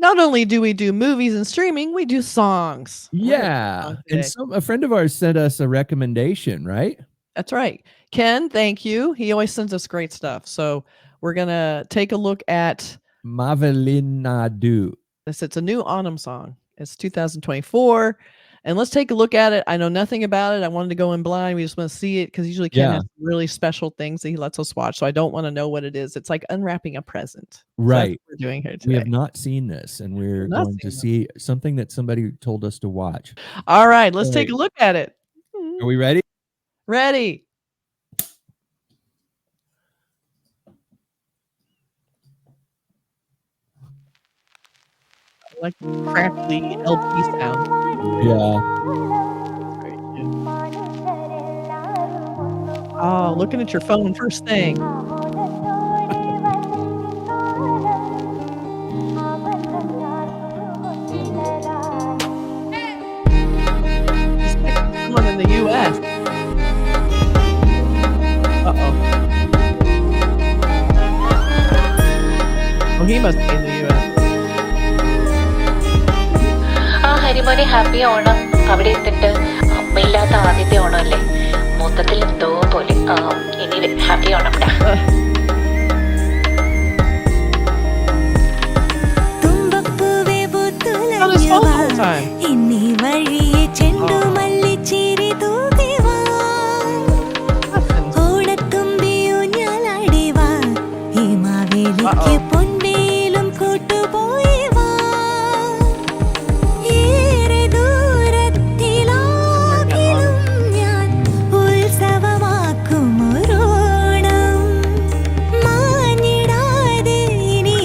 not only do we do movies and streaming, we do songs. Yeah. And a friend of ours sent us a recommendation, right? That's right. Ken, thank you. He always sends us great stuff. So we're going to take a look at Mavelinaadu. It's a new Onam song. It's 2024. And let's take a look at it. I know nothing about it. I wanted to go in blind. We just want to see it because usually Ken has really special things that he lets us watch. So I don't want to know what it is. It's like unwrapping a present. Right. So that's what we're doing here today. We have not seen this, and we're going to see something that somebody told us to watch. All right. Let's take a look at it. Are we ready? Ready. I like crackly LP sound. Yeah. Oh, looking at your phone first thing. Someone in the U.S. Uh-oh. Oh, he must be in the U.S. ഹരിമോനെ happy Onam. അവിടെ എത്തിട്ട് അമ്മയില്ലാത്ത ആദ്യത്തെ ഓണം അല്ലേ, മൊത്തത്തിൽ എന്തോ പോലെ. ഇനി happy Onam. ഇനി വഴിയെ ചെണ്ടുമല്ലിച്ചിരി തൂകിവാ, ഓണത്തുമ്പിയോ ഞാലാടിവാ, ഈ മാവേലിക്ക് പൊൻവേലും കൂട്ടുപോയി വാ. ഏറെ ദൂരത്തിലാകിലും ഞാൻ ഉത്സവമാക്കും ഒരോണം, മാഞ്ഞിടാതെ ഇനി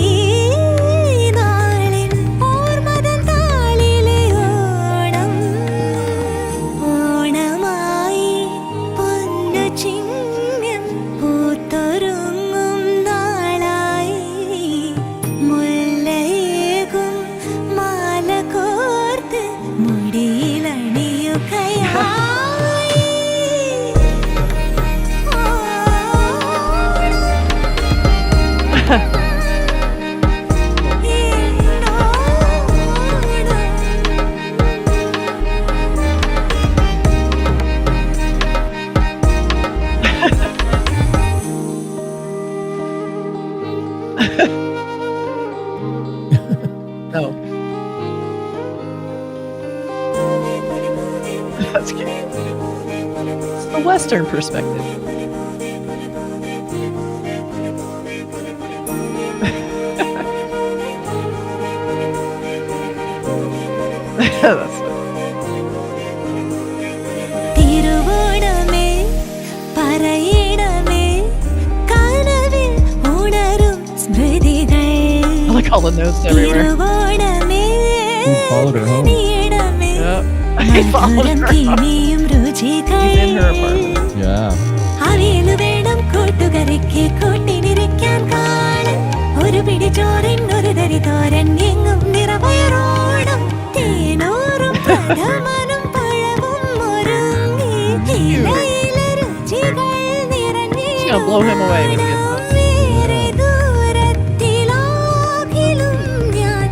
നാളിൻ ഓർമ്മതൻ താളിലെ ഓണം. ഓണമായി പൊന്നു ചിങ്ങം പൂത്തൊരുങ്ങും നാളായി, മുല്ലയേകും മാല കോർത്ത് മുടിയിലണിയുകയായി. No. That's cute. It's the Western perspective. That's തിരുവോണമേ പറയണമേ കനവിൽ ഉണരും സ്മൃതികൾ. I like all the notes everywhere. തിരുവോണമേ He followed her home. നീണമേ Yep. He followed മധുരം her home. കിനിയും രുചികൾ. He's in her apartment. Yeah. Avial വേണം കൂട്ടുകറിക്ക് കൂട്ടിനിരിക്കാൻ കാണൻ, ഒരു പിടി ചോറിൻ ഒരു തരി തോരൻ എങ്ങും നിറവയറോണം, തേനോറും പ്രഥമനും പഴവും ഒരുങ്ങി, ഇലയിലെ രുചികൾ She's gonna blow him away when he gets home. ഏറെ ദൂരത്തിലാകിലും ഞാൻ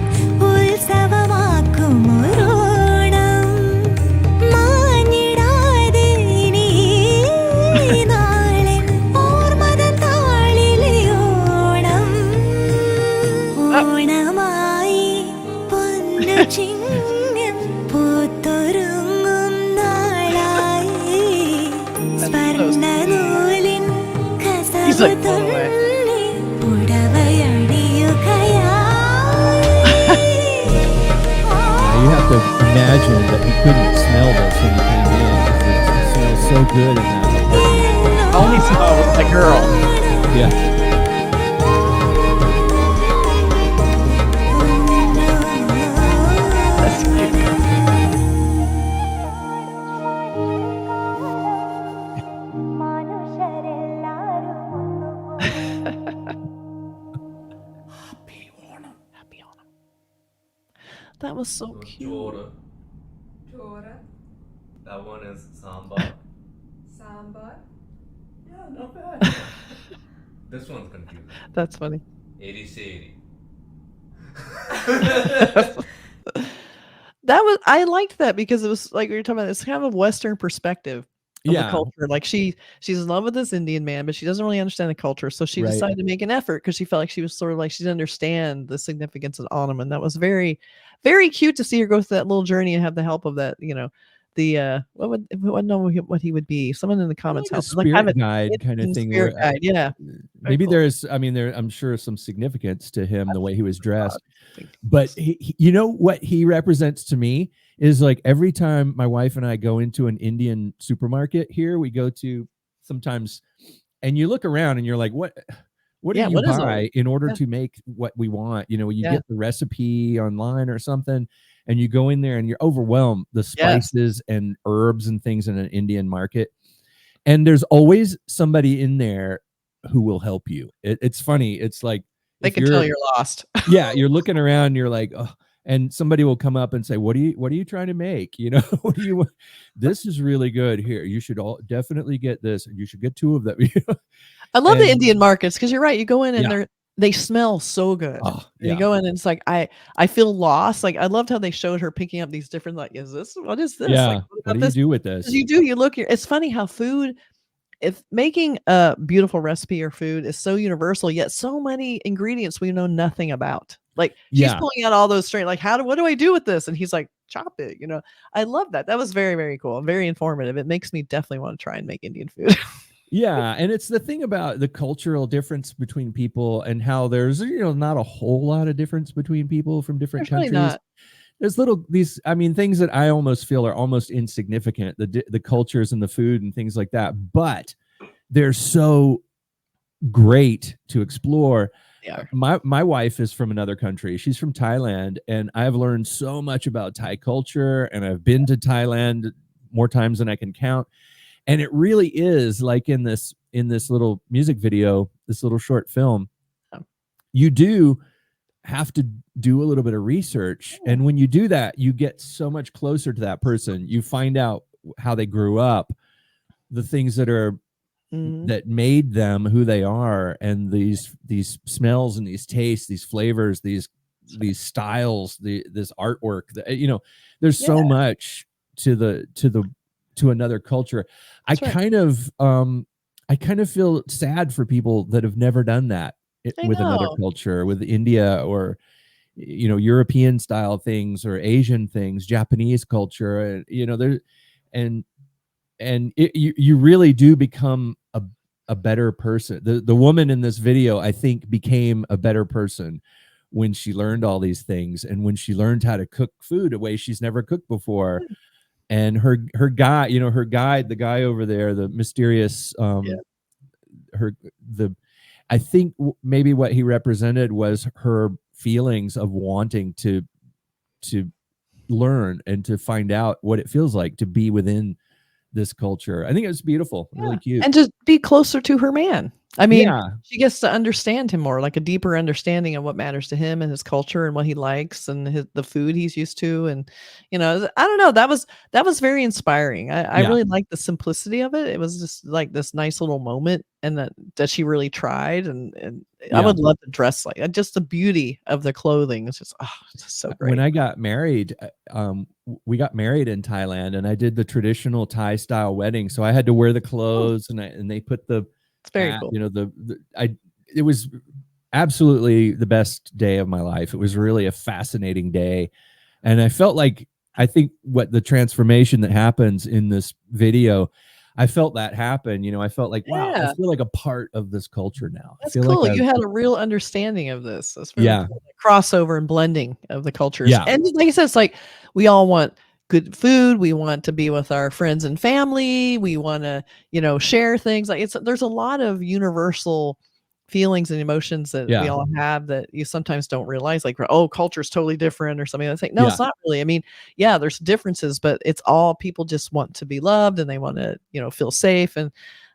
ഉത്സവമാക്കും ഒരോണം, മാഞ്ഞിടാതെ ഇനി നാളിൻ ഓർമ്മതൻ താളിലെ ഓണം. ഓണമായി പൊന്നു ചിങ്ങം പൂത്തൊരുങ്ങും നാളായി, സ്വർണ്ണനൂലിൻ He's like blown away. കസവുതുള്ളി പുടവയണിയുകയായി. You have to imagine that he couldn't smell this when he came in because it smells so good in that apartment. All he saw was the girl. Yeah. That's cute. Happy Onam. That was so cute. Chora. Chora, That one is sambar. sambar, Yeah, not bad. This one's confusing. That's funny. Eri se eri. I liked that because it was like we were talking about. It's kind of a Western perspective of the culture. Like she's in love with this Indian man, but she doesn't really understand the culture. So she decided to make an effort because she felt like she was sort of like she didn't understand the significance of Onam, and that was very, very cute to see her go through that little journey and have the help of that. The what know what he would be. Someone in the comments like a help. spirit Have guide kind of thing. Spirit guide, yeah. Maybe cool. there's, I mean, I'm sure some significance to him, the way he was dressed. think But you know what he represents to me is like every time my wife and I go into an Indian supermarket here, we go to sometimes, and you look around and you're like, what do you buy in order to make what we want? You get the recipe online or something, and you go in there and you're overwhelmed the spices and herbs and things in an Indian market. And there's always somebody in there who will help you. It's funny. It's like they can tell you're lost. Yeah, you're looking around, you're like, oh, and somebody will come up and say, what are you trying to make? What do you want? This is really good. Here, you should definitely get this. You should get 2 of them. I love the Indian markets because you're right. You go in and they smell so good. Oh, and you go in and it's like I feel lost. Like I loved how they showed her picking up these different what is this? Yeah. Like, what do you do with this? You look here. It's funny how food, if making a beautiful recipe or food is so universal, yet so many ingredients we know nothing about. Like she's pulling out all those straight, like what do I do with this? And he's like, chop it. I love that. That was very, very cool. Very informative. It makes me definitely want to try and make Indian food. Yeah, and it's the thing about the cultural difference between people and how there's not a whole lot of difference between people from different countries. Really not. There's things that I almost feel are almost insignificant, the cultures and the food and things like that, but they're so great to explore. Yeah. My wife is from another country. She's from Thailand, and I've learned so much about Thai culture, and I've been to Thailand more times than I can count. And it really is like in this little music video, this little short film, you do have to do a little bit of research. And when you do that, you get so much closer to that person. You find out how they grew up, the things that are that made them who they are, and these smells and these tastes, these flavors, these styles, this artwork. There's so much to another culture. I kind of feel sad for people that have never done that with another culture, with India or European style things or Asian things, Japanese culture. You really do become a better person. The woman in this video, I think, became a better person when she learned all these things, and when she learned how to cook food a way she's never cooked before. And her guy, her guide, the guy over there, the mysterious, I think maybe what he represented was her feelings of wanting to learn and to find out what it feels like to be within this culture. I think it was beautiful, really cute, and to be closer to her man. I mean, she gets to understand him more, like a deeper understanding of what matters to him and his culture and what he likes and the food he's used to. And, I don't know, that was very inspiring. I really liked the simplicity of it. It was just like this nice little moment, and that she really tried. And I would love to dress like that. Just the beauty of the clothing. It's just, it's so great. When I got married, we got married in Thailand, and I did the traditional Thai style wedding. So I had to wear the clothes, and they put the, it's very cool. It was absolutely the best day of my life. It was really a fascinating day. And I felt like, I think what the transformation that happens in this video, I felt that happen. I felt like, wow, I feel like a part of this culture now. That's I feel cool. like You had a real understanding of this. That's really cool. The crossover and blending of the cultures. Yeah. And like I said, it's like we all want good food. We want to be with our friends and family. We want to, share things. Like there's a lot of universal feelings and emotions that we all have that you sometimes don't realize, like, oh, culture's totally different or something. I think, no, it's not really. I mean, there's differences, but it's all people just want to be loved, and they want to, feel safe. And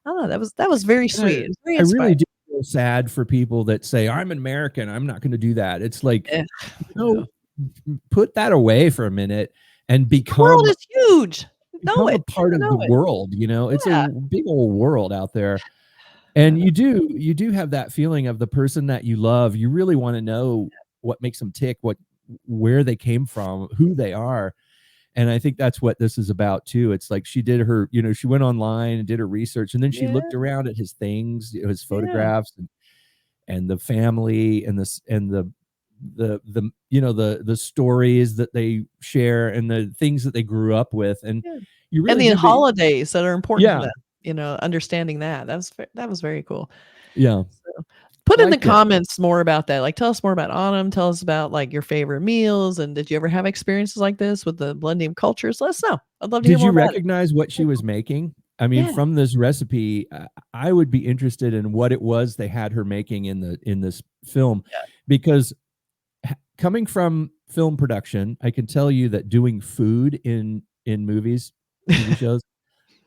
I don't know, that was very sweet. Very I really do feel sad for people that say, I'm an American, I'm not going to do that. It's like, put that away for a minute and become, the world is huge. Become a part of the world. It's a big old world out there. And you do have that feeling of the person that you love. You really want to know what makes them tick, what where they came from, who they are. And I think that's what this is about too. It's like she did her, she went online and did her research, and then she looked around at his things, his photographs, and the family, and the stories that they share, and the things that they grew up with, and you really and the holidays that are important to them. Understanding that was very cool. Yeah. So, put in the comments more about that. Like, tell us more about Onam. Tell us about like your favorite meals, and did you ever have experiences like this with the blending of cultures? Let us know. I'd love to hear more about it. Did you recognize what she was making? I mean, from this recipe, I would be interested in what it was they had her making in this film, because coming from film production, I can tell you that doing food in movies, TV shows,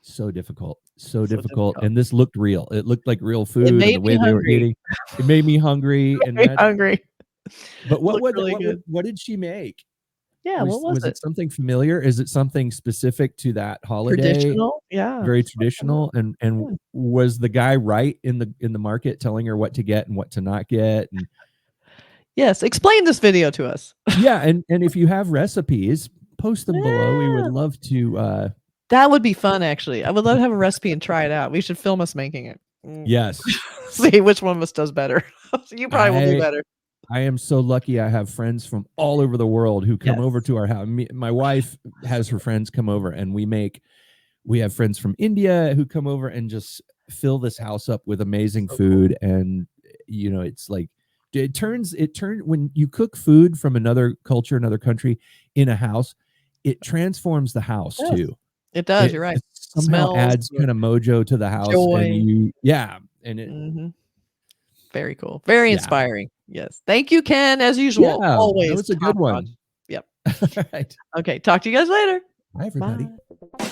so difficult. And this looked real. It looked like real food, and the way they were eating, it made me hungry. Hungry. But what did she make? Yeah, what was it? It something familiar? Is it something specific to that holiday? Traditional, very traditional. And was the guy right in the market, telling her what to get and what to not get? And yes, explain this video to us. and if you have recipes, post them below. We would love to. That would be fun, actually. I would love to have a recipe and try it out. We should film us making it. Yes. See which one of us does better. You probably will do better. I am so lucky. I have friends from all over the world who come over to our house. My wife has her friends come over, and we have friends from India who come over and just fill this house up with amazing food. Cool. And it's like it turns when you cook food from another culture, another country in a house, it transforms the house too. It does. You're right. It somehow adds kind of mojo to the house. Joy. And it. Very cool. Very inspiring. Yes. Thank you, Ken, as usual. Yeah, always. That was a good one. Yep. All right. Okay. Talk to you guys later. Bye, everybody. Bye.